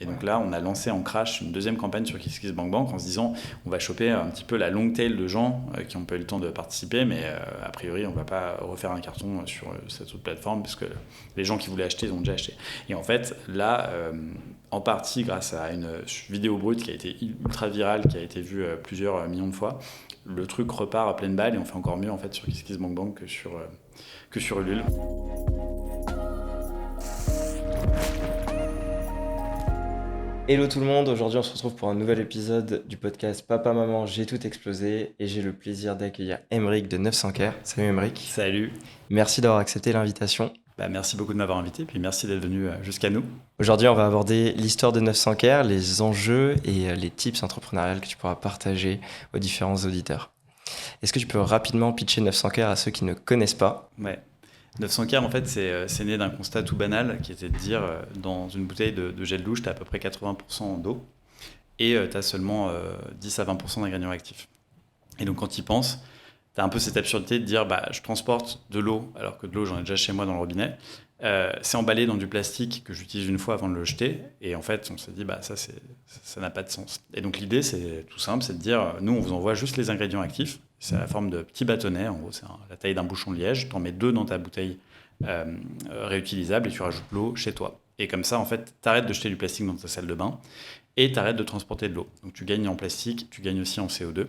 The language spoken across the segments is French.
Et donc là, on a lancé en crash une deuxième campagne sur KissKissBankBank en se disant on va choper un petit peu la long tail de gens qui n'ont pas eu le temps de participer, mais a priori, on ne va pas refaire un carton sur cette autre plateforme parce que les gens qui voulaient acheter, ils ont déjà acheté. Et en fait, là, en partie grâce à une vidéo brute qui a été ultra virale, qui a été vue plusieurs millions de fois, le truc repart à pleine balle et on fait encore mieux en fait sur KissKissBankBank que sur Ulule. Hello tout le monde, aujourd'hui on se retrouve pour un nouvel épisode du podcast Papa Maman J'ai tout explosé et j'ai le plaisir d'accueillir Emeric de 900 Care. Salut Emeric. Salut. Merci d'avoir accepté l'invitation. Merci beaucoup de m'avoir invité, puis merci d'être venu jusqu'à nous. Aujourd'hui on va aborder l'histoire de 900 Care, les enjeux et les tips entrepreneuriales que tu pourras partager aux différents auditeurs. Est-ce que tu peux rapidement pitcher 900 Care à ceux qui ne connaissent pas ? Ouais. 900 Care, en fait, c'est né d'un constat tout banal qui était de dire dans une bouteille de gel douche, tu as à peu près 80% d'eau et tu as seulement 10 à 20% d'ingrédients actifs. Et donc, quand tu y penses, tu as un peu cette absurdité de dire je transporte de l'eau alors que de l'eau, j'en ai déjà chez moi dans le robinet. C'est emballé dans du plastique que j'utilise une fois avant de le jeter. Et en fait, on s'est dit ça n'a pas de sens. Et donc, l'idée, c'est tout simple, c'est de dire nous, on vous envoie juste les ingrédients actifs. C'est la forme de petits bâtonnets, en gros, c'est la taille d'un bouchon de liège. Tu en mets 2 dans ta bouteille réutilisable et tu rajoutes l'eau chez toi. Et comme ça, en fait, tu arrêtes de jeter du plastique dans ta salle de bain et tu arrêtes de transporter de l'eau. Donc tu gagnes en plastique, tu gagnes aussi en CO2.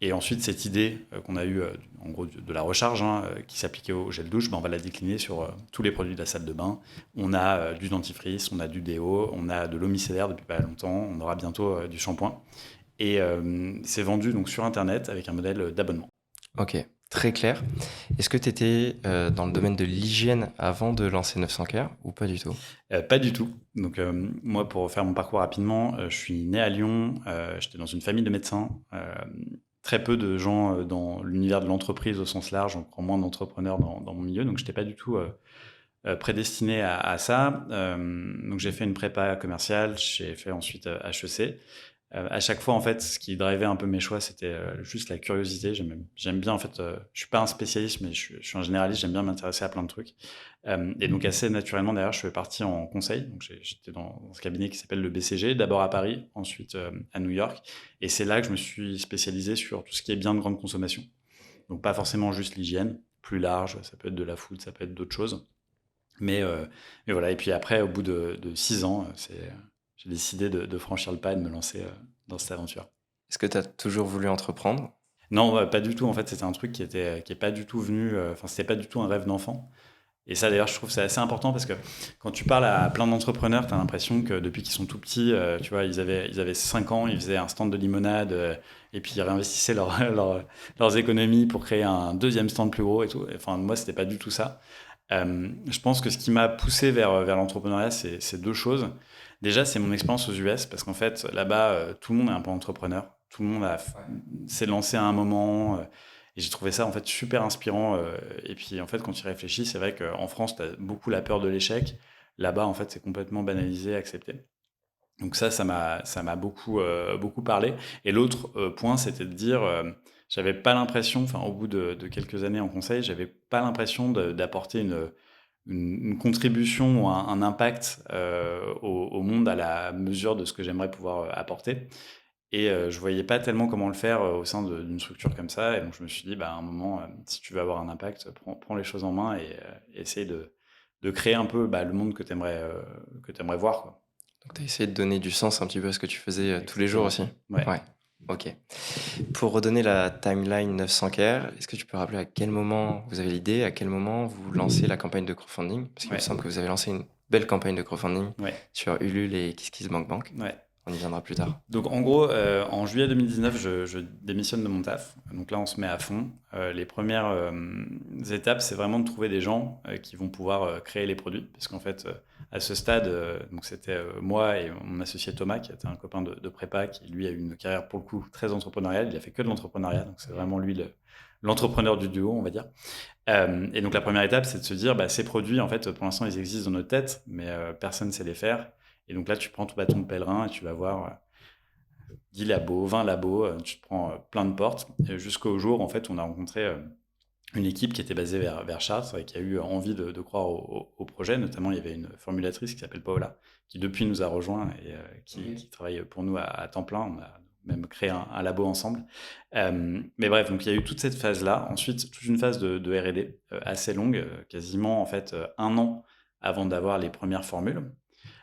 Et ensuite, cette idée qu'on a eue, en gros, de la recharge, qui s'appliquait au gel douche, on va la décliner sur tous les produits de la salle de bain. On a du dentifrice, on a du déo, on a de l'eau micellaire depuis pas longtemps, on aura bientôt du shampoing. Et c'est vendu donc sur Internet avec un modèle d'abonnement. Ok, très clair. Est-ce que tu étais dans le domaine de l'hygiène avant de lancer 900 Care ou pas du tout ? Pas du tout. Donc moi, pour faire mon parcours rapidement, je suis né à Lyon, j'étais dans une famille de médecins. Très peu de gens dans l'univers de l'entreprise au sens large, encore moins d'entrepreneurs dans mon milieu, donc je n'étais pas du tout prédestiné à ça. Donc j'ai fait une prépa commerciale, j'ai fait ensuite HEC. À chaque fois, en fait, ce qui drivait un peu mes choix, c'était juste la curiosité. J'aime bien, en fait, je suis pas un spécialiste, mais je suis un généraliste, j'aime bien m'intéresser à plein de trucs. Et donc, assez naturellement, derrière, je suis parti en conseil. Donc, j'étais dans ce cabinet qui s'appelle le BCG, d'abord à Paris, ensuite à New York. Et c'est là que je me suis spécialisé sur tout ce qui est bien de grande consommation. Donc, pas forcément juste l'hygiène, plus large, ça peut être de la food, ça peut être d'autres choses. Mais voilà, et puis après, au bout de 6 ans, j'ai décidé de franchir le pas et de me lancer dans cette aventure. Est-ce que tu as toujours voulu entreprendre ? Non, pas du tout. En fait, c'était un truc qui est pas du tout venu. Enfin, c'était pas du tout un rêve d'enfant. Et ça, d'ailleurs, je trouve que c'est assez important parce que quand tu parles à plein d'entrepreneurs, tu as l'impression que depuis qu'ils sont tout petits, tu vois, ils avaient 5 ans, ils faisaient un stand de limonade et puis ils réinvestissaient leurs économies pour créer un deuxième stand plus gros et tout. Enfin, moi, c'était pas du tout ça. Je pense que ce qui m'a poussé vers l'entrepreneuriat, c'est 2 choses. Déjà, c'est mon expérience aux US, parce qu'en fait, là-bas, tout le monde est un peu entrepreneur. Tout le monde s'est lancé à un moment. Et j'ai trouvé ça, en fait, super inspirant. Et puis, en fait, quand tu y réfléchis, c'est vrai qu'en France, tu as beaucoup la peur de l'échec. Là-bas, en fait, c'est complètement banalisé, accepté. Donc ça m'a beaucoup parlé. Et l'autre point, c'était de dire, j'avais pas l'impression, enfin au bout de quelques années en conseil, j'avais pas l'impression d'apporter une contribution ou un impact au monde à la mesure de ce que j'aimerais pouvoir apporter. Et je voyais pas tellement comment le faire au sein d'une structure comme ça. Et donc je me suis dit, à un moment, si tu veux avoir un impact, prends les choses en main et essaye de créer un peu le monde que t'aimerais voir, quoi. Donc, tu as essayé de donner du sens un petit peu à ce que tu faisais tous les jours aussi. Ouais. Ouais, ok. Pour redonner la timeline 900 Care, est-ce que tu peux rappeler à quel moment vous avez l'idée, à quel moment vous lancez la campagne de crowdfunding ? Parce qu'il me Ouais. semble que vous avez lancé une belle campagne de crowdfunding Ouais. sur Ulule et KissKissBankBank. Ouais. On y viendra plus tard. Donc en gros, en juillet 2019, je démissionne de mon taf. Donc là, on se met à fond. Les premières étapes, c'est vraiment de trouver des gens qui vont pouvoir créer les produits. Parce qu'en fait, à ce stade, donc c'était moi et mon associé Thomas, qui était un copain de prépa, qui lui a eu une carrière pour le coup très entrepreneuriale. Il a fait que de l'entrepreneuriat. Donc c'est vraiment lui l'entrepreneur du duo, on va dire. Et donc la première étape, c'est de se dire, ces produits, en fait, pour l'instant, ils existent dans notre tête, mais personne ne sait les faire. Et donc là, tu prends ton bâton de pèlerin et tu vas voir 10 labos, 20 labos, tu te prends plein de portes, jusqu'au jour, en fait, on a rencontré une équipe qui était basée vers Chartres et qui a eu envie de croire au projet. Notamment, il y avait une formulatrice qui s'appelle Paola, qui depuis nous a rejoints et qui travaille pour nous à temps plein. On a même créé un labo ensemble. Mais bref, donc il y a eu toute cette phase-là. Ensuite, toute une phase de R&D assez longue, quasiment en fait 1 an avant d'avoir les premières formules,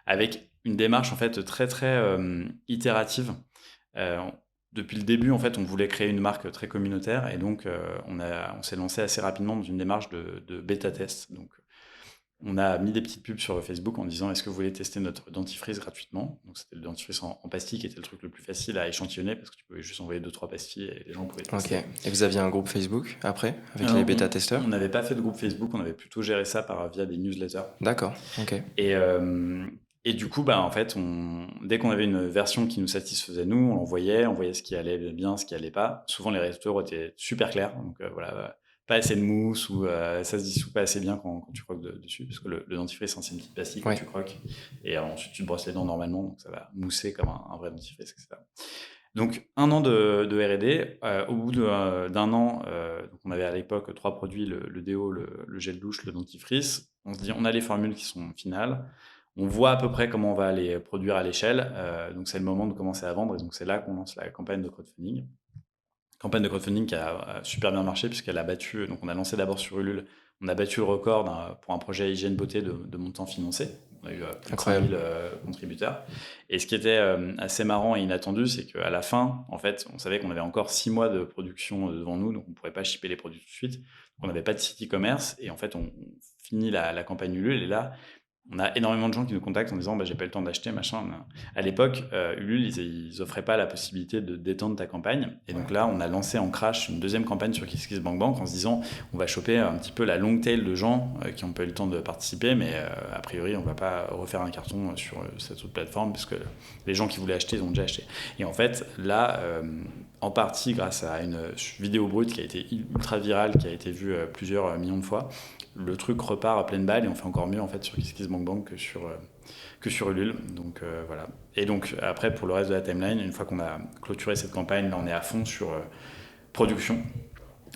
avec une démarche en fait très très itérative. Euh, Depuis le début, en fait, on voulait créer une marque très communautaire et donc on s'est lancé assez rapidement dans une démarche de bêta test. Donc, on a mis des petites pubs sur Facebook en disant est-ce que vous voulez tester notre dentifrice gratuitement. Donc, c'était le dentifrice en pastille qui était le truc le plus facile à échantillonner parce que tu pouvais juste envoyer 2-3 pastilles et les gens pouvaient tester. Ok. Et vous aviez un groupe Facebook après, avec les bêta-testeurs? On n'avait pas fait de groupe Facebook, on avait plutôt géré ça via des newsletters. D'accord, ok. Et du coup, bah, en fait, dès qu'on avait une version qui nous satisfaisait, nous, on l'envoyait, on voyait ce qui allait bien, ce qui allait pas. Souvent, les retours étaient super clairs. Donc, voilà, pas assez de mousse ou ça se dissout pas assez bien quand tu croques dessus. Parce que le dentifrice, c'est une petite pastille que tu croques. Et ensuite, tu te brosses les dents normalement. Donc, ça va mousser comme un vrai dentifrice, etc. Donc, 1 an de R&D. Au bout d'un an, donc on avait à l'époque 3 produits, le déo, le gel douche, le dentifrice. On se dit, on a les formules qui sont finales. On voit à peu près comment on va les produire à l'échelle. Donc, c'est le moment de commencer à vendre. Et donc, c'est là qu'on lance la campagne de crowdfunding. Campagne de crowdfunding qui a super bien marché puisqu'elle a battu. Donc, on a lancé d'abord sur Ulule. On a battu le record pour un projet hygiène beauté de montant financé. On a eu plus de 5 000 contributeurs. Et ce qui était assez marrant et inattendu, c'est qu'à la fin, en fait, on savait qu'on avait encore 6 mois de production devant nous, donc on ne pourrait pas shipper les produits tout de suite. Donc, on n'avait pas de site e-commerce. Et en fait, on finit la campagne Ulule. Et là, on a énormément de gens qui nous contactent en disant j'ai pas eu le temps d'acheter, machin. À l'époque, Ulule, ils offraient pas la possibilité de détendre ta campagne. Et donc là, on a lancé en crash une deuxième campagne sur KissKissBankBank en se disant on va choper un petit peu la long tail de gens qui n'ont pas eu le temps de participer, mais a priori, on va pas refaire un carton sur cette autre plateforme parce que les gens qui voulaient acheter, ils ont déjà acheté. Et en fait, là, en partie grâce à une vidéo brute qui a été ultra virale, qui a été vue plusieurs millions de fois, le truc repart à pleine balle et on fait encore mieux en fait sur KissKissBankBank que sur Ulule. Donc voilà. Et donc après pour le reste de la timeline, une fois qu'on a clôturé cette campagne, là on est à fond sur production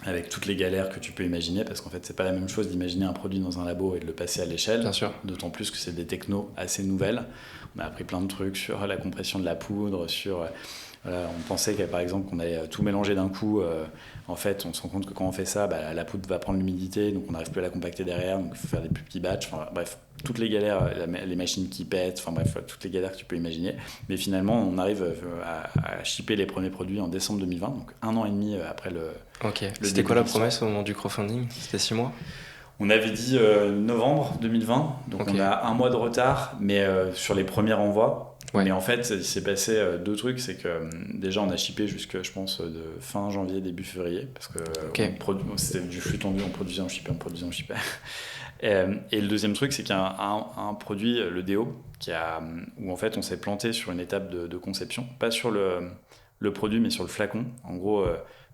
avec toutes les galères que tu peux imaginer parce qu'en fait c'est pas la même chose d'imaginer un produit dans un labo et de le passer à l'échelle. Bien sûr. D'autant plus que c'est des technos assez nouvelles. On a appris plein de trucs sur la compression de la poudre, sur voilà, on pensait que, par exemple qu'on allait tout mélanger d'un coup. En fait, on se rend compte que quand on fait ça, la poudre va prendre l'humidité, donc on n'arrive plus à la compacter derrière, donc il faut faire des plus petits batchs. Enfin, bref, toutes les galères, les machines qui pètent, enfin bref, toutes les galères que tu peux imaginer. Mais finalement, on arrive à shipper les premiers produits en décembre 2020, donc 1 an et demi après le. Ok. C'était quoi la promesse au moment du crowdfunding? C'était 6 mois? On avait dit novembre 2020, donc on a 1 mois de retard, mais sur les premiers envois. Ouais. Mais en fait, il s'est passé 2 trucs, c'est que déjà on a shippé jusque, je pense, de fin janvier, début février, parce que c'était du flux tendu, on produisait, on shippait, on produisait, on shippait. Et le deuxième truc, c'est qu'il y a un produit, le déo, où en fait on s'est planté sur une étape de conception, pas sur le produit, mais sur le flacon. En gros,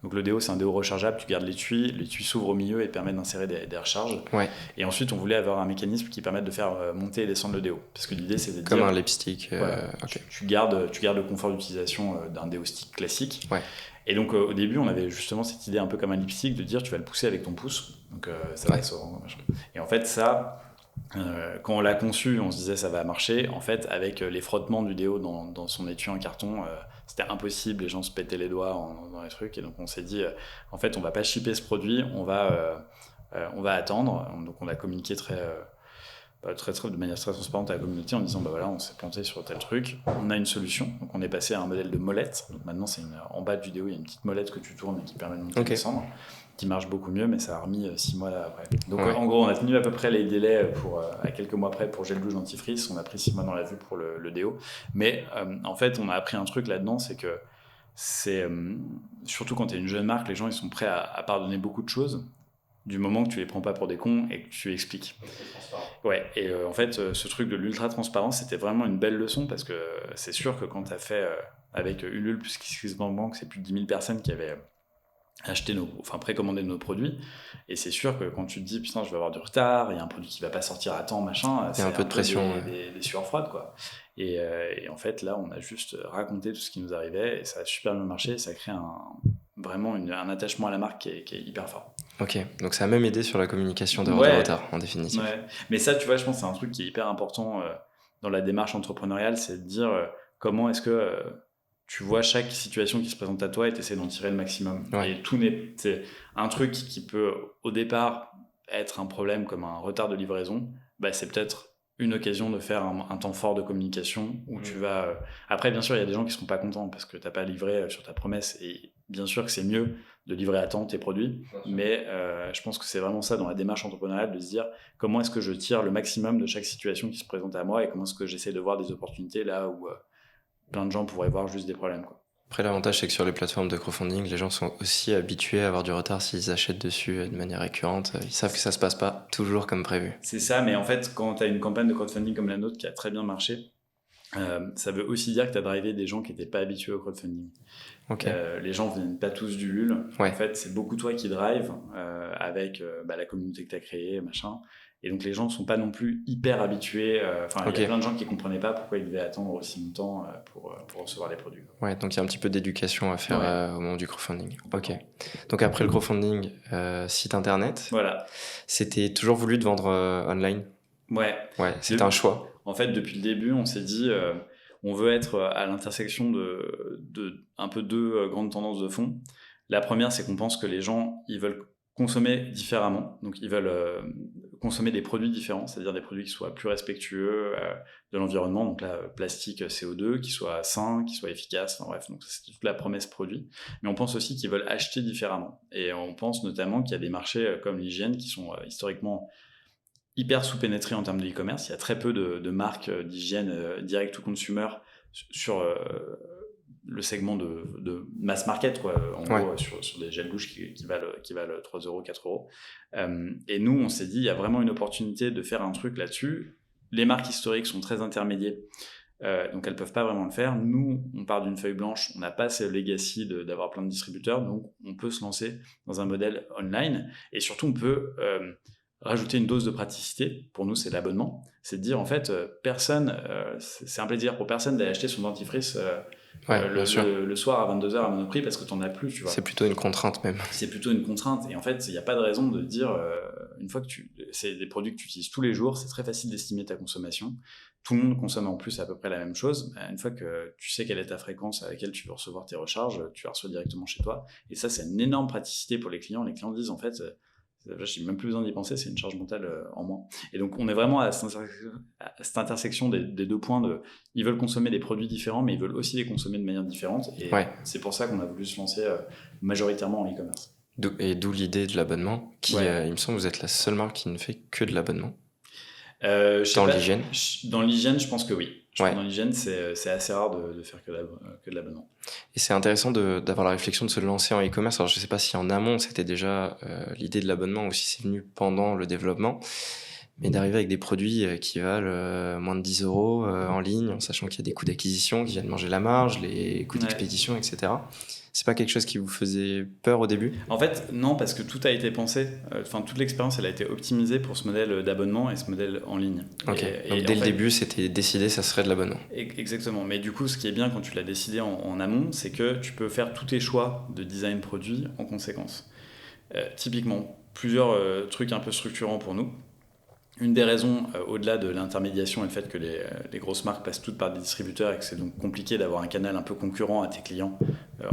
donc le déo, c'est un déo rechargeable, tu gardes l'étui s'ouvre au milieu et permet d'insérer des recharges. Ouais. Et ensuite, on voulait avoir un mécanisme qui permette de faire monter et descendre le déo. Parce que l'idée, c'est de comme un lipstick. Voilà, okay. tu gardes le confort d'utilisation d'un déo stick classique. Ouais. Et donc, au début, on avait justement cette idée un peu comme un lipstick de dire tu vas le pousser avec ton pouce. Donc, ça va se rendre. Et en fait, ça, quand on l'a conçu, on se disait ça va marcher. En fait, avec les frottements du déo dans son étui en carton, c'était impossible. Les gens se pétaient les doigts dans les trucs. Et donc, on s'est dit, en fait, on va pas shipper ce produit, on va attendre. Donc, on a communiqué de manière très transparente à la communauté en disant voilà, on s'est planté sur tel truc, on a une solution. Donc, on est passé à un modèle de molette. Donc, maintenant, en bas du déo, il y a une petite molette que tu tournes et qui permet de monter et descendre, qui marche beaucoup mieux, mais ça a remis 6 mois là après. Donc en gros, on a tenu à peu près les délais à quelques mois près pour gel douche dentifrice, on a pris 6 mois dans la vue pour le déo. Mais en fait, on a appris un truc là-dedans, c'est que surtout quand tu es une jeune marque, les gens ils sont prêts à pardonner beaucoup de choses du moment que tu les prends pas pour des cons et que tu expliques. Ouais, et en fait, ce truc de l'ultra-transparence, c'était vraiment une belle leçon parce que c'est sûr que quand tu as fait avec Ulule plus KissKissBankBank, c'est plus de 10 000 personnes qui avaient précommander nos produits, et c'est sûr que quand tu te dis putain je vais avoir du retard, il y a un produit qui va pas sortir à temps, machin, c'est un peu de pression, des sueurs froides quoi. Et en fait là on a juste raconté tout ce qui nous arrivait et ça a super bien marché, et ça crée vraiment un attachement à la marque qui est hyper fort. Ok, donc ça a même aidé sur la communication d'heures de Ouais, retard, en définitive. ouais. Mais ça, tu vois, je pense que c'est un truc qui est hyper important dans la démarche entrepreneuriale, c'est de dire comment est-ce que tu vois chaque situation qui se présente à toi et tu essaies d'en tirer le maximum. Ouais. Et tout n'est... C'est un truc qui peut, au départ, être un problème comme un retard de livraison, bah, c'est peut-être une occasion de faire un temps fort de communication où tu vas... Après, bien sûr, il y a des gens qui seront pas contents parce que t'as pas livré sur ta promesse. Et bien sûr que c'est mieux de livrer à temps tes produits. Mais je pense que c'est vraiment ça dans la démarche entrepreneuriale, de se dire comment est-ce que je tire le maximum de chaque situation qui se présente à moi et comment est-ce que j'essaie de voir des opportunités là où plein de gens pourraient voir juste des problèmes, quoi. Après, l'avantage, c'est que sur les plateformes de crowdfunding, les gens sont aussi habitués à avoir du retard s'ils achètent dessus de manière récurrente. Ils savent que ça se passe pas toujours comme prévu. C'est ça, mais en fait, quand tu as une campagne de crowdfunding comme la nôtre qui a très bien marché, ça veut aussi dire que tu as drivé des gens qui n'étaient pas habitués au crowdfunding. Ok. Les gens viennent pas tous du LUL. Ouais. En fait, c'est beaucoup toi qui drive avec la communauté que tu as créée, machin. Et donc, les gens ne sont pas non plus hyper habitués. Il y a plein de gens qui ne comprenaient pas pourquoi ils devaient attendre aussi longtemps pour recevoir les produits. Ouais, donc il y a un petit peu d'éducation à faire au moment du crowdfunding. Ok. Donc après le Mhm. crowdfunding, site internet, Voilà. c'était toujours voulu de vendre online? Ouais. Ouais, c'était un choix. En fait, depuis le début, on s'est dit, on veut être à l'intersection de un peu deux grandes tendances de fond. La première, c'est qu'on pense que les gens, ils veulent consommer différemment. Donc, ils veulent consommer des produits différents, c'est-à-dire des produits qui soient plus respectueux de l'environnement. Donc là, plastique, CO2, qui soient sains, qui soient efficaces. Enfin, bref, donc ça, c'est toute la promesse produit. Mais on pense aussi qu'ils veulent acheter différemment. Et on pense notamment qu'il y a des marchés comme l'hygiène qui sont historiquement hyper sous-pénétré en termes de e-commerce. Il y a très peu de marques d'hygiène direct to consumer sur le segment de mass market, quoi. En gros, sur des gels douche qui valent 3 euros, 4 euros. Et nous, on s'est dit, il y a vraiment une opportunité de faire un truc là-dessus. Les marques historiques sont très intermédiaires. Donc elles peuvent pas vraiment le faire. Nous, on part d'une feuille blanche, on n'a pas ce legacy d'avoir plein de distributeurs, donc on peut se lancer dans un modèle online. Et surtout, on peut rajouter une dose de praticité. Pour nous, c'est l'abonnement. C'est de dire, en fait, c'est un plaisir pour personne d'aller acheter son dentifrice le soir à 22h à Monoprix parce que t'en as plus, tu vois. C'est plutôt une contrainte même. C'est plutôt une contrainte. Et en fait, il n'y a pas de raison de dire, une fois que c'est des produits que tu utilises tous les jours, c'est très facile d'estimer ta consommation. Tout le monde consomme en plus à peu près la même chose. Une fois que tu sais quelle est ta fréquence à laquelle tu veux recevoir tes recharges, tu la reçois directement chez toi. Et ça, c'est une énorme praticité pour les clients. Les clients disent, en fait, j'ai même plus besoin d'y penser, c'est une charge mentale en moins. Et donc, on est vraiment à cette intersection des deux points de, ils veulent consommer des produits différents, mais ils veulent aussi les consommer de manière différente. Et c'est pour ça qu'on a voulu se lancer majoritairement en e-commerce. Et d'où l'idée de l'abonnement, qui, il me semble, vous êtes la seule marque qui ne fait que de l'abonnement. Dans l'hygiène. Dans l'hygiène, je pense que oui. Dans l'hygiène, c'est assez rare de faire que de l'abonnement. Et c'est intéressant d'avoir la réflexion de se lancer en e-commerce. Alors, je ne sais pas si en amont, c'était déjà l'idée de l'abonnement ou si c'est venu pendant le développement, mais d'arriver avec des produits qui valent moins de 10 euros en ligne, en sachant qu'il y a des coûts d'acquisition qui viennent manger la marge, les coûts d'expédition, etc. C'est pas quelque chose qui vous faisait peur au début? En fait, non, parce que tout a été pensé. Toute l'expérience, elle a été optimisée pour ce modèle d'abonnement et ce modèle en ligne. Ok. Donc dès le début, c'était décidé, ça serait de l'abonnement. Exactement. Mais du coup, ce qui est bien quand tu l'as décidé en amont, c'est que tu peux faire tous tes choix de design produit en conséquence. Typiquement, plusieurs trucs un peu structurants pour nous. Une des raisons, au-delà de l'intermédiation et le fait que les grosses marques passent toutes par des distributeurs et que c'est donc compliqué d'avoir un canal un peu concurrent à tes clients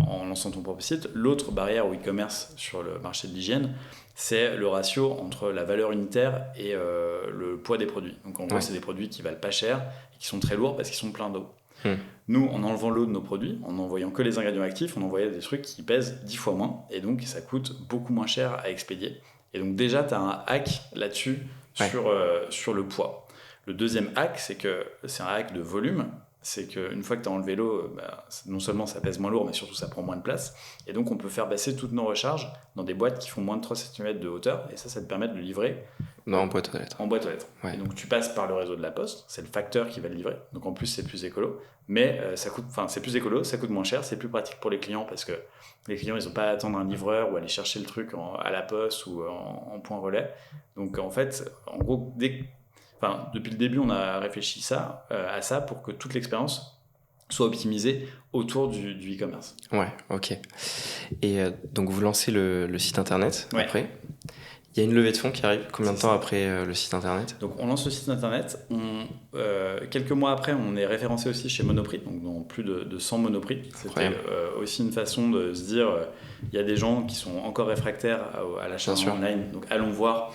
en lançant ton propre site, l'autre barrière au e-commerce sur le marché de l'hygiène, c'est le ratio entre la valeur unitaire et le poids des produits. Donc en gros, c'est des produits qui valent pas cher et qui sont très lourds parce qu'ils sont pleins d'eau. Nous, en enlevant l'eau de nos produits, en n'envoyant que les ingrédients actifs, on envoyait des trucs qui pèsent 10 fois moins et donc ça coûte beaucoup moins cher à expédier. Et donc déjà, tu as un hack là-dessus sur le poids. Le deuxième hack, c'est que c'est un hack de volume. C'est qu'une fois que tu as enlevé l'eau, non seulement ça pèse moins lourd, mais surtout ça prend moins de place. Et donc on peut faire passer toutes nos recharges dans des boîtes qui font moins de 3 cm de hauteur. Et ça te permet de le livrer en boîte aux lettres. En boîte aux lettres. Et donc tu passes par le réseau de la Poste, c'est le facteur qui va le livrer. Donc en plus c'est plus écolo. Mais c'est plus écolo, ça coûte moins cher, c'est plus pratique pour les clients parce que les clients ils n'ont pas à attendre un livreur ou aller chercher le truc à la Poste ou en point relais. Donc en fait, en gros, depuis le début, on a réfléchi à ça pour que toute l'expérience soit optimisé autour du e-commerce. Ouais, ok. Et donc vous lancez le site internet après. Il y a une levée de fonds qui arrive combien de temps après le site internet? Donc on lance le site internet. Quelques mois après, on est référencé aussi chez Monoprix, donc dans plus de 100 Monoprix. C'était aussi une façon de se dire, il y a des gens qui sont encore réfractaires à l'achat online, donc allons voir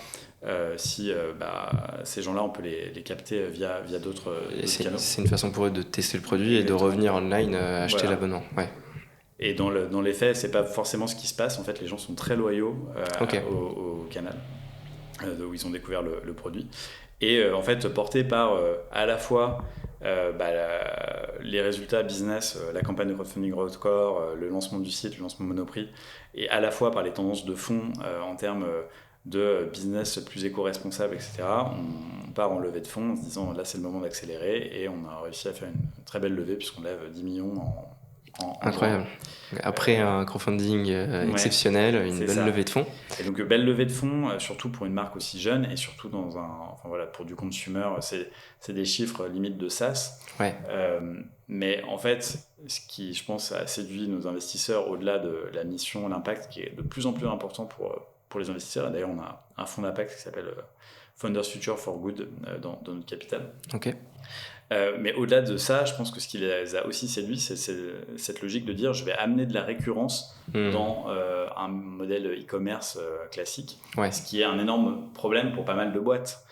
si ces gens-là, on peut les capter via d'autres canaux. C'est une façon pour eux de tester le produit et de revenir online acheter l'abonnement. Ouais. Et dans les faits, c'est pas forcément ce qui se passe. En fait, les gens sont très loyaux au canal où ils ont découvert le produit. Et en fait, porté par à la fois les résultats business, la campagne de crowdfunding record, le lancement du site, le lancement Monoprix, et à la fois par les tendances de fond en termes de business plus éco-responsable, etc. On part en levée de fonds en se disant là, c'est le moment d'accélérer, et on a réussi à faire une très belle levée puisqu'on lève 10 millions Incroyable. Après un crowdfunding exceptionnel, une belle levée de fonds. Et donc belle levée de fonds, surtout pour une marque aussi jeune et surtout pour du consumer, c'est des chiffres limite de SaaS. Ouais. Mais en fait, ce qui, je pense, a séduit nos investisseurs au-delà de la mission, l'impact qui est de plus en plus important pour les investisseurs. Et d'ailleurs, on a un fonds d'impact qui s'appelle Founders Future for Good dans notre capital. Ok. Mais au-delà de ça, je pense que ce qui les a aussi séduits, c'est cette logique de dire je vais amener de la récurrence dans un modèle e-commerce classique, ce qui est un énorme problème pour pas mal de boîtes.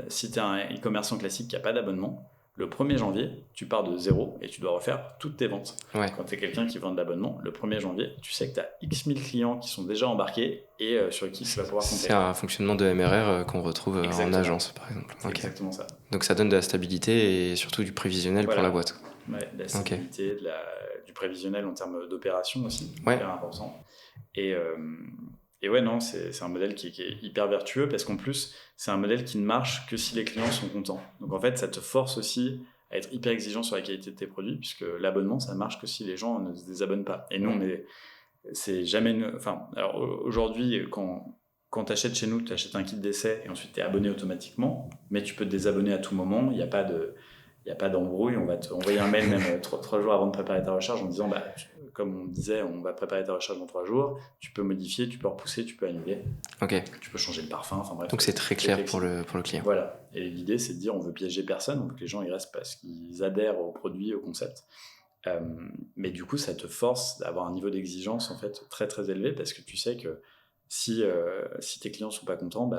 Si tu es un e-commerçant classique qui n'a pas d'abonnement, le 1er janvier, tu pars de zéro et tu dois refaire toutes tes ventes. Ouais. Quand tu es quelqu'un qui vend de l'abonnement, le 1er janvier, tu sais que tu as X 1000 clients qui sont déjà embarqués et sur qui tu vas pouvoir compter. C'est un fonctionnement de MRR qu'on retrouve en agence, par exemple. C'est exactement ça. Donc ça donne de la stabilité et surtout du prévisionnel pour la boîte. Ouais, de la stabilité, du prévisionnel en termes d'opération aussi, hyper important. Et ouais, non, c'est un modèle qui est hyper vertueux parce qu'en plus, c'est un modèle qui ne marche que si les clients sont contents. Donc en fait, ça te force aussi à être hyper exigeant sur la qualité de tes produits puisque l'abonnement, ça marche que si les gens ne se désabonnent pas. Et nous, c'est jamais... alors aujourd'hui, quand tu achètes chez nous, tu achètes un kit d'essai et ensuite tu es abonné automatiquement, mais tu peux te désabonner à tout moment, il n'y a pas d'embrouille, on va te envoyer un mail même 3 jours avant de préparer ta recharge en disant comme on disait, on va préparer ta recharge dans 3 jours, tu peux modifier, tu peux repousser, tu peux annuler, tu peux changer le parfum, enfin bref. Donc c'est très clair pour le client. Voilà, et l'idée c'est de dire on veut piéger personne, on veut que les gens ils restent parce qu'ils adhèrent au produit, au concept. Mais du coup ça te force d'avoir un niveau d'exigence en fait très très élevé parce que tu sais que si tes clients sont pas contents,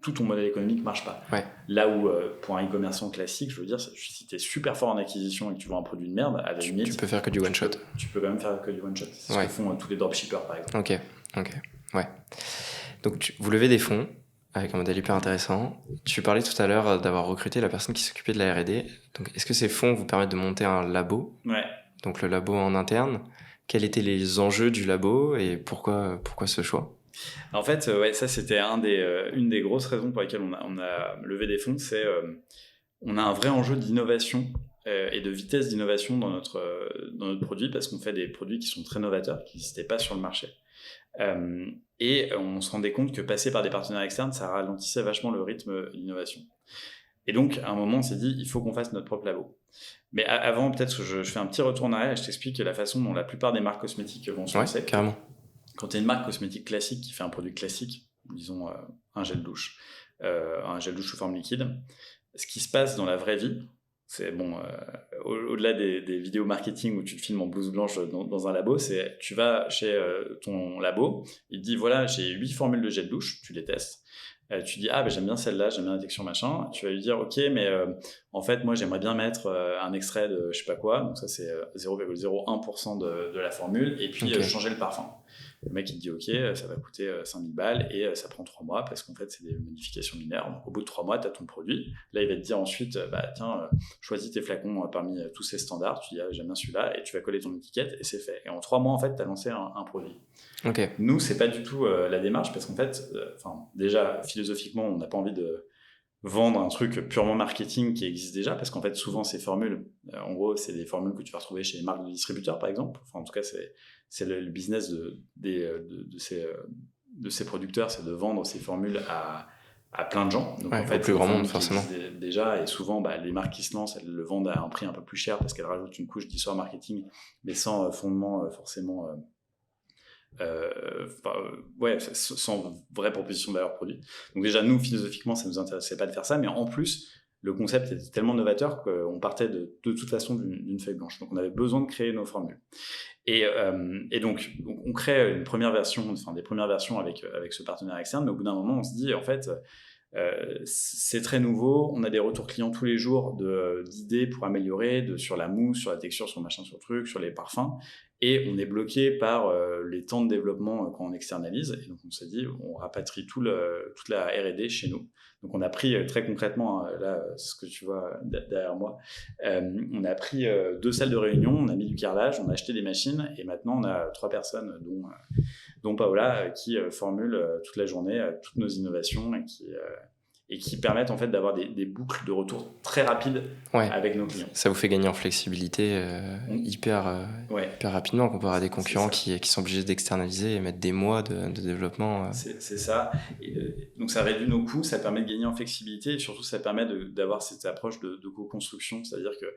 tout ton modèle économique marche pas. Ouais. Là où pour un e-commerçant classique, je veux dire, si tu es super fort en acquisition et que tu vends un produit de merde, à la limite, tu peux faire que du one shot. Tu peux quand même faire que du one shot. C'est ce que font tous les dropshippers par exemple. Ok. Ouais. Donc vous levez des fonds avec un modèle hyper intéressant. Tu parlais tout à l'heure d'avoir recruté la personne qui s'occupait de la R&D. Donc est-ce que ces fonds vous permettent de monter un labo? Ouais. Donc le labo en interne. Quels étaient les enjeux du labo et pourquoi ce choix? En fait, ça c'était une des grosses raisons pour lesquelles on a levé des fonds, c'est on a un vrai enjeu d'innovation et de vitesse d'innovation dans notre produit parce qu'on fait des produits qui sont très novateurs, qui n'existaient pas sur le marché. Et on se rendait compte que passer par des partenaires externes, ça ralentissait vachement le rythme d'innovation. Et donc, à un moment, on s'est dit, il faut qu'on fasse notre propre labo. Mais avant, peut-être que je fais un petit retour en arrière et je t'explique la façon dont la plupart des marques cosmétiques vont se lancer. Carrément. Quand tu es une marque cosmétique classique qui fait un produit classique, disons un gel douche sous forme liquide, ce qui se passe dans la vraie vie, c'est au-delà des vidéos marketing où tu te filmes en blouse blanche dans un labo, c'est tu vas chez ton labo, il te dit voilà, j'ai 8 formules de gel douche, tu les testes. Tu dis j'aime bien celle-là, j'aime bien la texture machin. Tu vas lui dire ok, mais en fait moi j'aimerais bien mettre un extrait de je sais pas quoi, donc ça c'est 0,01% de la formule, et puis changer le parfum. Le mec il te dit ok, ça va coûter 5000 balles et ça prend 3 mois parce qu'en fait c'est des modifications mineures. Donc au bout de 3 mois tu as ton produit. Là il va te dire ensuite tiens, choisis tes flacons parmi tous ces standards. Tu dis j'aime bien celui-là et tu vas coller ton étiquette et c'est fait. Et en 3 mois en fait tu as lancé un produit. Okay. Nous c'est pas du tout la démarche parce qu'en fait déjà philosophiquement on n'a pas envie de vendre un truc purement marketing qui existe déjà parce qu'en fait souvent ces formules en gros c'est des formules que tu vas retrouver chez les marques de distributeurs par exemple, enfin en tout cas c'est le business de ces producteurs, c'est de vendre ces formules à à plein de gens. Donc Ouais, en fait, au plus grand monde, forcément. Déjà, et souvent, les marques qui se lancent, elles le vendent à un prix un peu plus cher parce qu'elles rajoutent une couche d'histoire marketing, mais sans fondement forcément. Sans vraie proposition de valeur produit. Donc déjà, nous, philosophiquement, ça ne nous intéressait pas de faire ça, mais en plus, le concept était tellement novateur qu'on partait de toute façon d'une feuille blanche. Donc on avait besoin de créer nos formules. Et donc, on crée une première version, enfin des premières versions avec ce partenaire externe, mais au bout d'un moment, on se dit, en fait, c'est très nouveau, on a des retours clients tous les jours d'idées pour améliorer, sur la mousse, sur la texture, sur le machin, sur le truc, sur les parfums, et on est bloqué par les temps de développement quand on externalise, et donc on s'est dit, on rapatrie toute la R&D chez nous. Donc on a pris très concrètement, là, ce que tu vois derrière moi, on a pris 2 salles de réunion, on a mis du carrelage, on a acheté des machines, et maintenant on a 3 personnes, dont Paola, qui formule toute la journée toutes nos innovations et qui permettent en fait d'avoir des boucles de retour très rapides avec nos clients. Ça vous fait gagner en flexibilité hyper rapidement comparé à des concurrents qui sont obligés d'externaliser et mettre des mois de développement. C'est ça. Donc ça réduit nos coûts, ça permet de gagner en flexibilité et surtout ça permet d'avoir cette approche de co-construction, c'est-à-dire que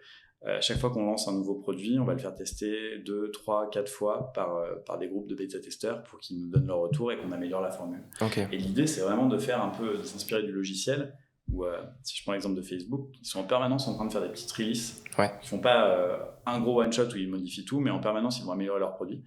à chaque fois qu'on lance un nouveau produit, on va le faire tester 2, 3, 4 fois par des groupes de bêta-testeurs pour qu'ils nous donnent leur retour et qu'on améliore la formule. Okay. Et l'idée, c'est vraiment de s'inspirer du logiciel, où si je prends l'exemple de Facebook, ils sont en permanence en train de faire des petites releases. Ils ne font pas un gros one-shot où ils modifient tout, mais en permanence, ils vont améliorer leurs produits.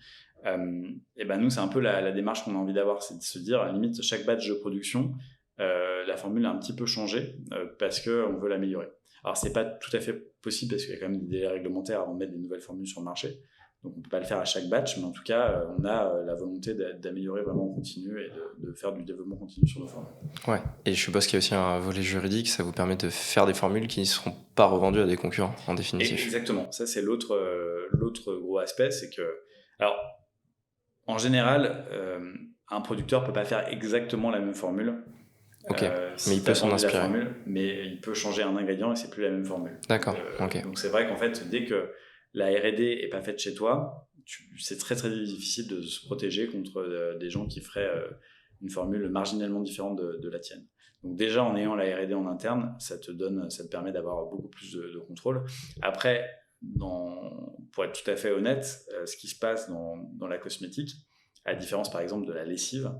Et ben nous, c'est un peu la démarche qu'on a envie d'avoir, c'est de se dire, à la limite, chaque batch de production, la formule a un petit peu changé parce qu'on veut l'améliorer. Alors, c'est pas tout à fait possible parce qu'il y a quand même des délais réglementaires avant de mettre des nouvelles formules sur le marché. Donc, on peut pas le faire à chaque batch, mais en tout cas, on a la volonté d'améliorer vraiment en continu et de faire du développement continu sur nos formules. Ouais. Et je suppose qu'il y a aussi un volet juridique, ça vous permet de faire des formules qui ne seront pas revendues à des concurrents, en définitive. Exactement. Ça, c'est l'autre gros aspect, c'est que, alors, en général, un producteur peut pas faire exactement la même formule. Ok, mais il peut s'en inspirer. Formule, mais il peut changer un ingrédient et c'est plus la même formule. D'accord, ok. Donc c'est vrai qu'en fait, dès que la R&D est pas faite chez toi, c'est très très difficile de se protéger contre des gens qui feraient une formule marginalement différente de la tienne. Donc déjà, en ayant la R&D en interne, ça te permet d'avoir beaucoup plus de contrôle. Après, pour être tout à fait honnête, ce qui se passe dans la cosmétique, à la différence par exemple de la lessive,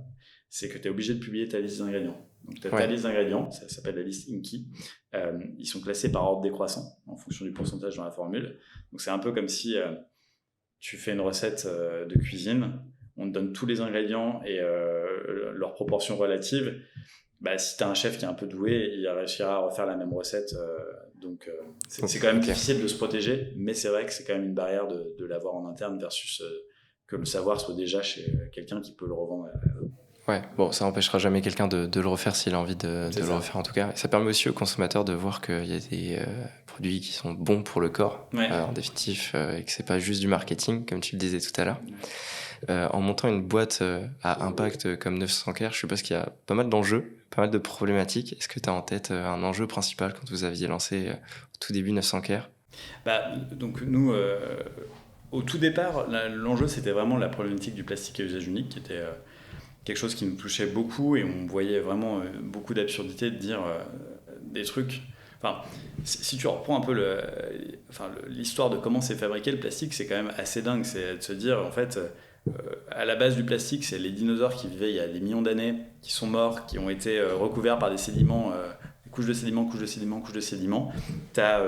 c'est que tu es obligé de publier ta liste d'ingrédients. Donc, tu as ta liste d'ingrédients, ça s'appelle la liste INCI. Ils sont classés par ordre décroissant, en fonction du pourcentage dans la formule. Donc, c'est un peu comme si tu fais une recette de cuisine, on te donne tous les ingrédients et leurs proportions relatives. Bah, si tu as un chef qui est un peu doué, il réussira à refaire la même recette. Donc, c'est quand même difficile de se protéger, mais c'est vrai que c'est quand même une barrière de l'avoir en interne versus que le savoir soit déjà chez quelqu'un qui peut le revendre. Ouais, bon, ça n'empêchera jamais quelqu'un de le refaire s'il a envie de le refaire en tout cas. Et ça permet aussi aux consommateurs de voir qu'il y a des produits qui sont bons pour le corps, en définitive, et que c'est pas juste du marketing, comme tu le disais tout à l'heure. En montant une boîte à impact comme 900Care, je suppose qu'il y a pas mal d'enjeux, pas mal de problématiques. Est-ce que tu as en tête un enjeu principal quand vous aviez lancé au tout début 900Care ? Donc nous, au tout départ, l'enjeu c'était vraiment la problématique du plastique à usage unique qui était quelque chose qui nous touchait beaucoup et on voyait vraiment beaucoup d'absurdité de dire des trucs. Enfin, si tu reprends un peu l'histoire de comment c'est fabriqué le plastique, c'est quand même assez dingue. C'est de se dire, en fait, à la base du plastique, c'est les dinosaures qui vivaient il y a des millions d'années, qui sont morts, qui ont été recouverts par des sédiments, couche de sédiments, couche de sédiments, couche de sédiments. Tu as,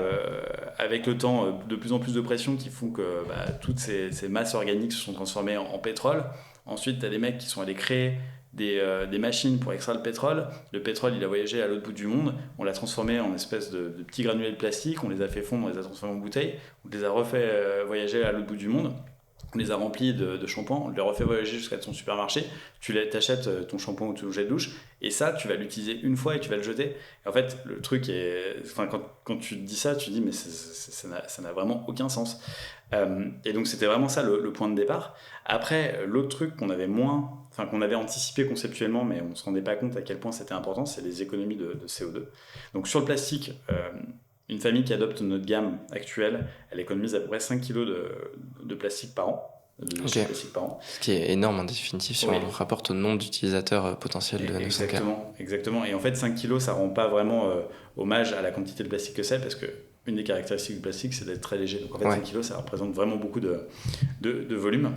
avec le temps, de plus en plus de pression qui font que toutes ces masses organiques se sont transformées en pétrole. Ensuite, tu as des mecs qui sont allés créer des machines pour extraire le pétrole. Le pétrole, il a voyagé à l'autre bout du monde. On l'a transformé en espèce de petits granulés de plastique. On les a fait fondre, on les a transformés en bouteilles. On les a refait voyager à l'autre bout du monde. On les a remplis de shampoing. On les refait voyager jusqu'à ton supermarché. Tu t'achètes ton shampoing ou ton gel douche. Et ça, tu vas l'utiliser une fois et tu vas le jeter. Et en fait, le truc est... Enfin, quand tu te dis ça, tu te dis, mais ça n'a vraiment aucun sens. Et donc c'était vraiment ça le point de départ. Après, l'autre truc qu'on avait anticipé conceptuellement, mais on ne se rendait pas compte à quel point c'était important, c'est les économies de CO2. Donc sur le plastique, une famille qui adopte notre gamme actuelle, elle économise à peu près 5 kg de plastique par an. de Ok. déchets plastiques par an. Ce qui est énorme en définitive si Oui. on rapporte au nombre d'utilisateurs potentiels de 900K. Exactement. Et en fait, 5 kilos, ça rend pas vraiment hommage à la quantité de plastique que c'est, parce que une des caractéristiques du plastique, c'est d'être très léger. Donc en fait, Ouais. 5 kilos, ça représente vraiment beaucoup de volume.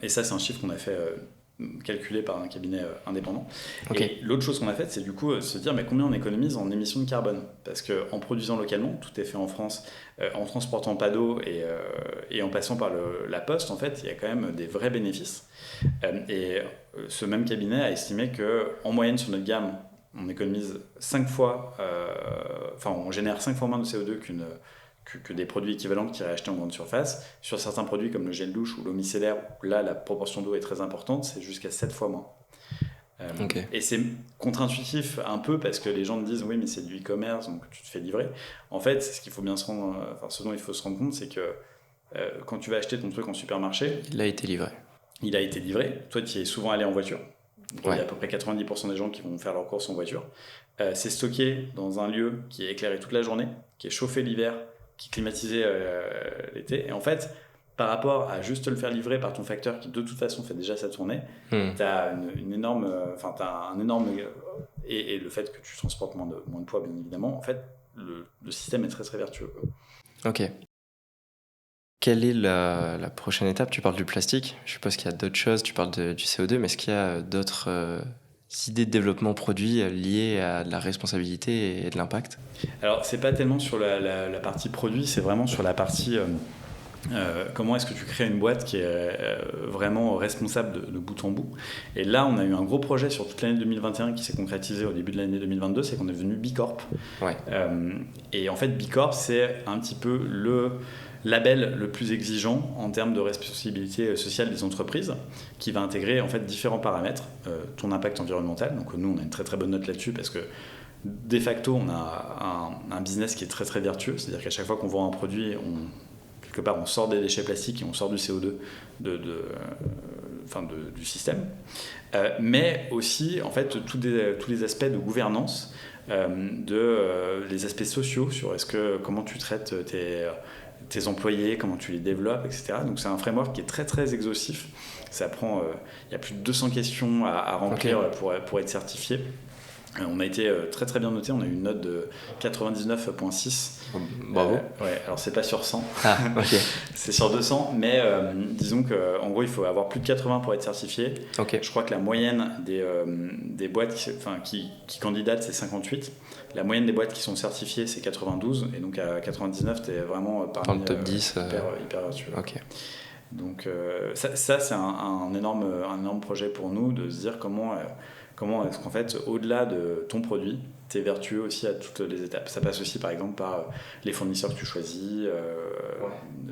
Et ça, c'est un chiffre qu'on a fait calculé par un cabinet indépendant. Ok. Et l'autre chose qu'on a faite, c'est du coup se dire mais combien on économise en émissions de carbone. Parce qu'en produisant localement, tout est fait en France, en transportant pas d'eau et en passant par la poste, en fait, il y a quand même des vrais bénéfices. Ce même cabinet a estimé qu'en moyenne sur notre gamme, on économise 5 fois, on génère 5 fois moins de CO2 que des produits équivalents qui iraient acheter en grande surface. Sur certains produits comme le gel douche ou l'eau micellaire, où là la proportion d'eau est très importante, c'est jusqu'à 7 fois moins. Ok. Et c'est contre-intuitif un peu parce que les gens te disent oui mais c'est du e-commerce donc tu te fais livrer. En fait ce qu'il faut bien ce dont il faut se rendre compte, c'est que quand tu vas acheter ton truc en supermarché, Il a été livré. il a été livré, toi tu y es souvent allé en voiture. Donc, Ouais. il y a à peu près 90% des gens qui vont faire leurs courses en voiture. C'est stocké dans un lieu qui est éclairé toute la journée, qui est chauffé l'hiver, qui est climatisé l'été. Et en fait, par rapport à juste le faire livrer par ton facteur qui de toute façon fait déjà sa tournée, tu as une énorme, t'as un énorme, et le fait que tu transportes moins de poids bien évidemment, en fait le système est très très vertueux. Ok. Quelle est la prochaine étape? Tu parles du plastique, je suppose qu'il y a d'autres choses, tu parles du CO2, mais est-ce qu'il y a d'autres idées de développement produit liées à de la responsabilité et de l'impact? Alors c'est pas tellement sur la partie produit, c'est vraiment sur la partie comment est-ce que tu crées une boîte qui est vraiment responsable de bout en bout. Et là, on a eu un gros projet sur toute l'année 2021 qui s'est concrétisé au début de l'année 2022, c'est qu'on est devenu B Corp. Ouais. Et en fait, B Corp, c'est un petit peu le label le plus exigeant en termes de responsabilité sociale des entreprises, qui va intégrer en fait différents paramètres, ton impact environnemental. Donc nous, on a une très très bonne note là-dessus parce que de facto, on a un business qui est très très vertueux, c'est-à-dire qu'à chaque fois qu'on vend un produit, quelque part, on sort des déchets plastiques et on sort du CO2 du système. Mais aussi, en fait, tous les aspects de gouvernance, les aspects sociaux sur comment tu traites tes employés, comment tu les développes, etc. Donc c'est un framework qui est très très exhaustif. Ça prend, il y a plus de 200 questions à remplir pour être certifié. On a été très très bien noté, on a eu une note de 99,6. Bravo. Ouais, alors c'est pas sur 100, Ah, ok. c'est sur 200, mais disons qu'en gros il faut avoir plus de 80 pour être certifié. Ok. Je crois que la moyenne des boîtes qui candidatent c'est 58. La moyenne des boîtes qui sont certifiées c'est 92, et donc à 99 t'es vraiment parmi dans le top 10. hyper vertueux. Ok. Donc ça c'est un énorme projet pour nous, de se dire comment est-ce qu'en fait, au-delà de ton produit, tu es vertueux aussi à toutes les étapes. Ça passe aussi, par exemple, par les fournisseurs que tu choisis,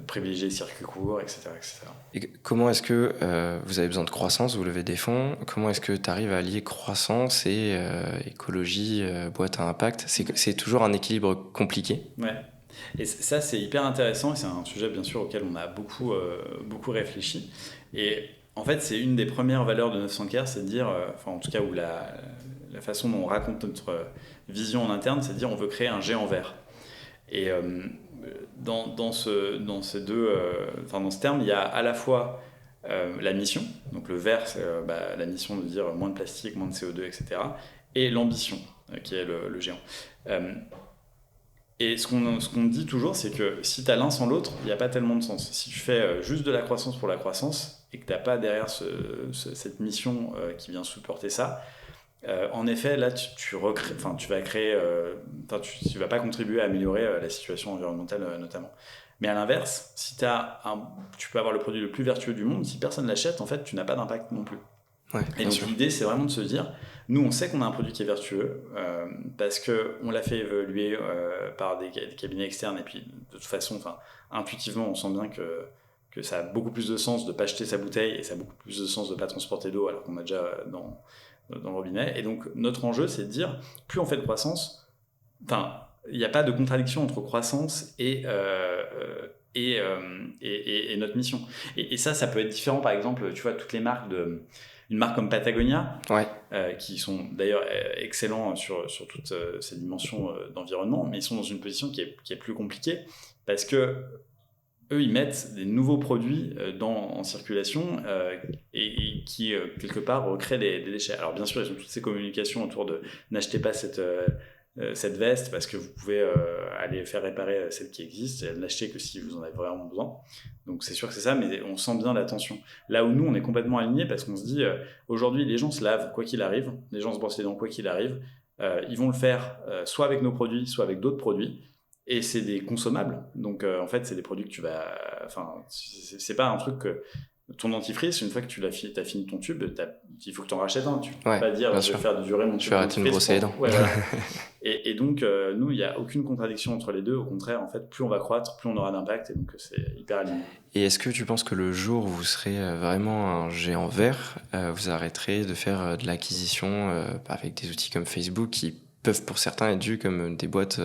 privilégier les circuits courts, etc. Et comment est-ce que vous avez besoin de croissance, vous levez des fonds, comment est-ce que tu arrives à allier croissance et écologie, boîte à impact? C'est toujours un équilibre compliqué. Ouais. Et ça, c'est hyper intéressant, et c'est un sujet, bien sûr, auquel on a beaucoup réfléchi. Et en fait, c'est une des premières valeurs de 900K, c'est de dire, en tout cas, où la façon dont on raconte notre vision en interne, c'est de dire on veut créer un géant vert. Et dans ce terme, il y a à la fois la mission, donc le vert, c'est la mission de dire moins de plastique, moins de CO2, etc. Et l'ambition, qui est le géant. Et ce qu'on dit toujours, c'est que si tu as l'un sans l'autre, il n'y a pas tellement de sens. Si tu fais juste de la croissance pour la croissance et que tu n'as pas derrière cette mission qui vient supporter ça, en effet, là, tu vas créer, tu vas pas contribuer à améliorer la situation environnementale notamment. Mais à l'inverse, si tu peux avoir le produit le plus vertueux du monde, si personne l'achète, en fait, tu n'as pas d'impact non plus. Ouais, et donc l'idée, c'est vraiment de se dire, nous, on sait qu'on a un produit qui est vertueux parce qu'on l'a fait évaluer par des cabinets externes, et puis de toute façon, intuitivement, on sent bien que ça a beaucoup plus de sens de ne pas jeter sa bouteille, et ça a beaucoup plus de sens de ne pas transporter d'eau alors qu'on a déjà dans le robinet. Et donc notre enjeu, c'est de dire, plus on fait de croissance, il n'y a pas de contradiction entre croissance et notre mission. Et ça peut être différent. Par exemple, tu vois, toutes les marques une marque comme Patagonia, ouais. Qui sont d'ailleurs excellents sur toutes ces dimensions d'environnement, mais ils sont dans une position qui est plus compliquée, parce que eux, ils mettent des nouveaux produits en circulation et qui, quelque part, recréent des déchets. Alors, bien sûr, ils ont toutes ces communications autour de n'achetez pas cette veste parce que vous pouvez aller faire réparer celle qui existe et l'acheter que si vous en avez vraiment besoin. Donc, c'est sûr que c'est ça, mais on sent bien la tension. Là où nous, on est complètement alignés parce qu'on se dit aujourd'hui, les gens se lavent quoi qu'il arrive, les gens se brossent les dents quoi qu'il arrive. Ils vont le faire soit avec nos produits, soit avec d'autres produits. Et c'est des consommables. Donc, en fait, c'est des produits que tu vas. Enfin, c'est pas un truc que. Ton dentifrice, une fois que tu as fini ton tube, il faut que tu en rachètes un. Tu peux pas dire je vais faire durer mon tube. Je vais arrêter de me brosser les dents. Ouais, voilà. et donc, nous, il n'y a aucune contradiction entre les deux. Au contraire, en fait, plus on va croître, plus on aura d'impact. Et donc, c'est hyper aligné. Et est-ce que tu penses que le jour où vous serez vraiment un géant vert, vous arrêterez de faire de l'acquisition avec des outils comme Facebook qui peuvent pour certains être vus comme des boîtes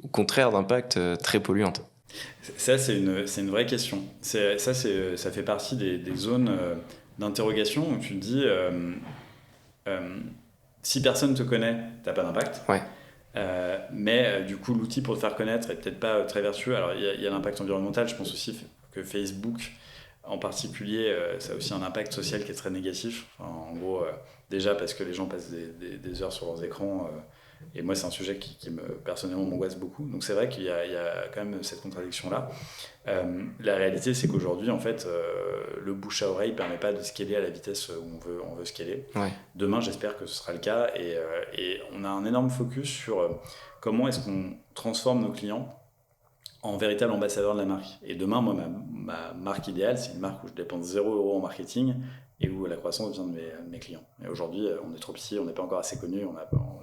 au contraire d'impact très polluantes? Ça, c'est une vraie question. Ça fait partie des zones d'interrogation où tu te dis si personne te connaît, t'as pas d'impact. Ouais. Mais du coup, l'outil pour te faire connaître est peut-être pas très vertueux. Alors, il y a l'impact environnemental. Je pense aussi que Facebook, en particulier, ça a aussi un impact social qui est très négatif. Enfin, en gros, déjà parce que les gens passent des heures sur leurs écrans. Et moi, c'est un sujet qui personnellement m'angoisse beaucoup. Donc c'est vrai qu'il y a quand même cette contradiction-là. La réalité, c'est qu'aujourd'hui, en fait, le bouche à oreille ne permet pas de scaler à la vitesse où on veut scaler. Ouais. Demain, j'espère que ce sera le cas. Et on a un énorme focus sur comment est-ce qu'on transforme nos clients en véritable ambassadeur de la marque. Et demain, moi, ma marque idéale, c'est une marque où je dépense 0 € en marketing et où la croissance vient de mes clients. Et aujourd'hui, on est trop petit, on n'est pas encore assez connu.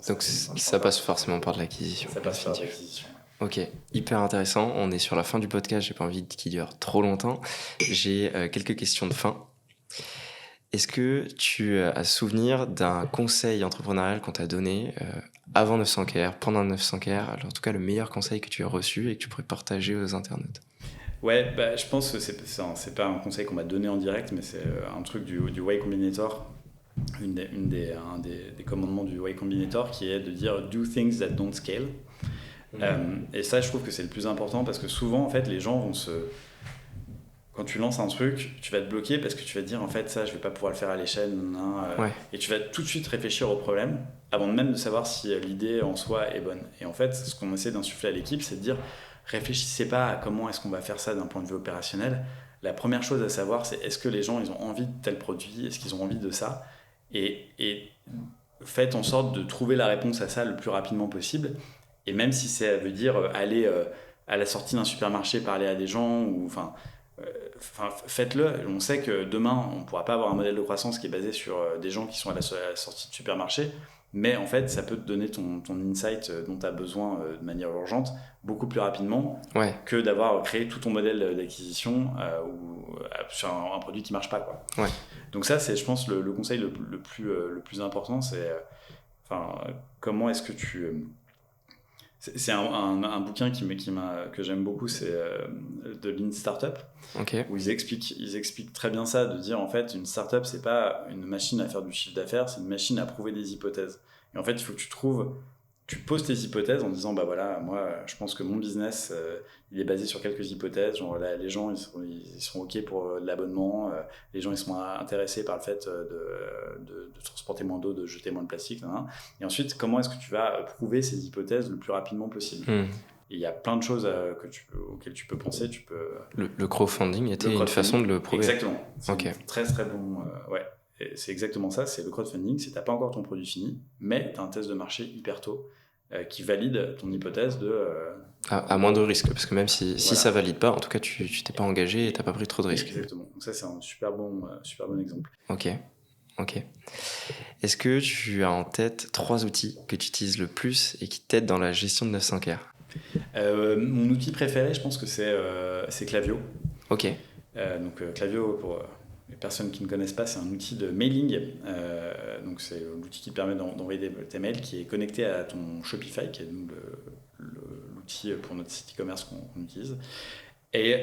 Donc ça passe forcément par de l'acquisition. Ça passe par de l'acquisition. Ok, hyper intéressant. On est sur la fin du podcast, j'ai pas envie qu'il dure trop longtemps. J'ai quelques questions de fin. Est-ce que tu as souvenir d'un conseil entrepreneurial qu'on t'a donné avant 900Care, pendant 900Care, alors en tout cas le meilleur conseil que tu as reçu et que tu pourrais partager aux internautes? Ouais, je pense que c'est pas un conseil qu'on m'a donné en direct, mais c'est un truc du Y Combinator, un des commandements du Y Combinator qui est de dire « do things that don't scale ». Et ça, je trouve que c'est le plus important parce que souvent, en fait, les gens vont quand tu lances un truc, tu vas te bloquer parce que tu vas te dire en fait ça je vais pas pouvoir le faire à l'échelle et tu vas tout de suite réfléchir au problème avant même de savoir si l'idée en soi est bonne. Et en fait, ce qu'on essaie d'insuffler à l'équipe, c'est de dire réfléchissez pas à comment est-ce qu'on va faire ça d'un point de vue opérationnel. La première chose à savoir, c'est est-ce que les gens ils ont envie de tel produit, est-ce qu'ils ont envie de ça, et faites en sorte de trouver la réponse à ça le plus rapidement possible. Et même si ça veut dire aller à la sortie d'un supermarché parler à des gens ou faites-le. On sait que demain, on ne pourra pas avoir un modèle de croissance qui est basé sur des gens qui sont à la sortie de supermarché, mais en fait, ça peut te donner ton insight dont tu as besoin de manière urgente beaucoup plus rapidement que d'avoir créé tout ton modèle d'acquisition sur un produit qui ne marche pas, quoi. Ouais. Donc ça, c'est, je pense, le conseil le plus important, c'est comment est-ce que tu... C'est un bouquin que j'aime beaucoup, c'est de Lean Startup, où ils expliquent très bien ça, de dire en fait une startup c'est pas une machine à faire du chiffre d'affaires, c'est une machine à prouver des hypothèses. Et en fait il faut que tu poses tes hypothèses en disant bah voilà, moi je pense que mon business il est basé sur quelques hypothèses, genre là, les gens ils sont ok pour l'abonnement, les gens ils sont intéressés par le fait de transporter moins d'eau, de jeter moins de plastique, et ensuite comment est-ce que tu vas prouver ces hypothèses le plus rapidement possible. Et il y a plein de choses auxquelles tu peux penser. Le crowdfunding était une façon de le prouver. Exactement, c'est très très bon. Et c'est exactement ça, c'est le crowdfunding, c'est t'as pas encore ton produit fini, mais t'as un test de marché hyper tôt qui valide ton hypothèse à moins de risques, parce que même si ça valide pas, en tout cas tu t'es pas engagé et t'as pas pris trop de risques. Exactement, donc ça c'est un super bon exemple. Ok. Est-ce que tu as en tête 3 outils que tu utilises le plus et qui t'aident dans la gestion de 900Care? Mon outil préféré, je pense que c'est Klaviyo. Ok. Donc Klaviyo, pour les personnes qui ne connaissent pas, c'est un outil de mailing. Donc c'est l'outil qui te permet d'envoyer tes mails, qui est connecté à ton Shopify, qui est l'outil pour notre site e-commerce qu'on utilise, et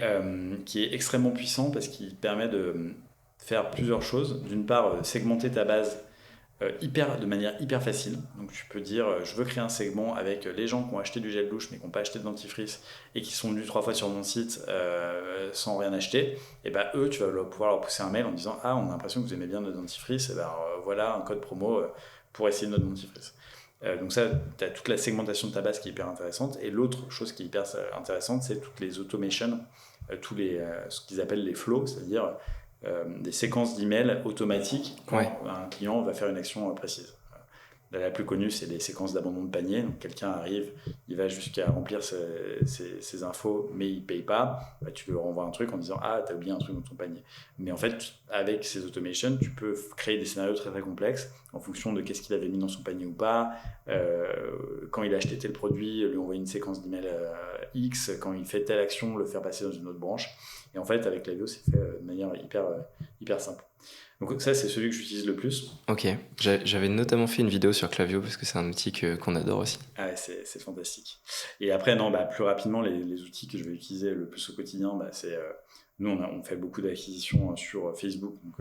qui est extrêmement puissant parce qu'il permet de faire plusieurs choses. D'une part, segmenter ta base de manière hyper facile. Donc tu peux dire, je veux créer un segment avec les gens qui ont acheté du gel douche mais qui n'ont pas acheté de dentifrice et qui sont venus 3 fois sur mon site sans rien acheter. Et ben eux, tu vas pouvoir leur pousser un mail en disant, ah, on a l'impression que vous aimez bien notre dentifrice, et ben voilà un code promo pour essayer notre dentifrice. Donc ça, tu as toute la segmentation de ta base qui est hyper intéressante. Et l'autre chose qui est hyper intéressante, c'est toutes les automations, ce qu'ils appellent les flows, c'est-à-dire des séquences d'emails automatiques quand un client va faire une action précise. La plus connue, c'est les séquences d'abandon de panier. Donc, quelqu'un arrive, il va jusqu'à remplir ses infos, mais il ne paye pas. Bah, tu lui renvoies un truc en disant « Ah, tu as oublié un truc dans ton panier ». Mais en fait, avec ces automations, tu peux créer des scénarios très, très complexes en fonction de qu'est-ce qu'il avait mis dans son panier ou pas. Quand il a acheté tel produit, lui envoyer une séquence d'email X. Quand il fait telle action, le faire passer dans une autre branche. Et en fait, avec Klaviyo, c'est fait de manière hyper simple. Donc ça, c'est celui que j'utilise le plus. Ok, j'avais notamment fait une vidéo sur Klaviyo parce que c'est un outil qu'on adore aussi. Ah ouais, c'est fantastique. Et après, plus rapidement, les outils que je vais utiliser le plus au quotidien, c'est... nous, on fait beaucoup d'acquisitions sur Facebook. Donc,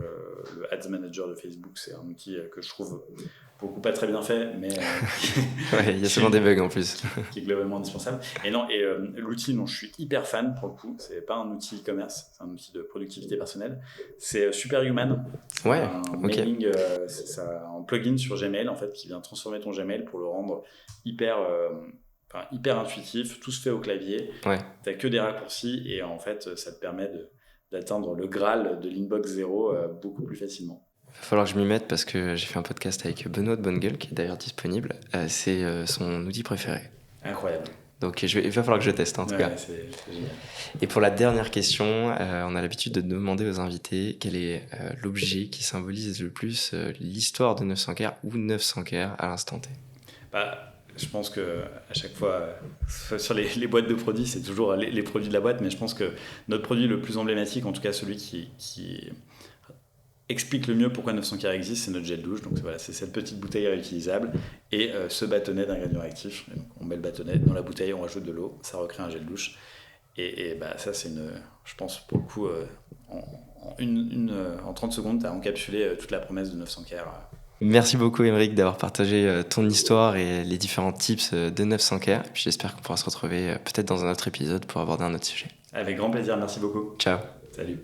le Ads Manager de Facebook, c'est un outil que je trouve beaucoup pas très bien fait, mais il y a souvent des bugs en plus. qui est globalement indispensable. Et l'outil dont je suis hyper fan, pour le coup, c'est pas un outil e-commerce, c'est un outil de productivité personnelle. C'est Superhuman. C'est un mailing, un plugin sur Gmail, en fait, qui vient transformer ton Gmail pour le rendre hyper intuitif. Tout se fait au clavier. T'as que des raccourcis et en fait, ça te permet d'atteindre le Graal de l'inbox 0 beaucoup plus facilement. Il va falloir que je m'y mette parce que j'ai fait un podcast avec Benoît de Bonnegueule qui est d'ailleurs disponible. C'est son outil préféré. Incroyable. Donc il va falloir que je teste en tout cas. C'est génial. Et pour la dernière question, on a l'habitude de demander aux invités quel est l'objet qui symbolise le plus l'histoire de 900Care ou 900Care à l'instant T. Je pense que à chaque fois, sur les boîtes de produits, c'est toujours les produits de la boîte, mais je pense que notre produit le plus emblématique, en tout cas celui qui explique le mieux pourquoi 900Care existe, c'est notre gel douche. Donc voilà, c'est cette petite bouteille réutilisable et ce bâtonnet d'ingrédients actifs. Et donc, on met le bâtonnet dans la bouteille, on rajoute de l'eau, ça recrée un gel douche. Et ça, c'est je pense pour le coup, en 30 secondes, tu as encapsulé toute la promesse de 900Care. Merci beaucoup Émeric d'avoir partagé ton histoire et les différents tips de 900Care. Et puis j'espère qu'on pourra se retrouver peut-être dans un autre épisode pour aborder un autre sujet. Avec grand plaisir, merci beaucoup. Ciao. Salut.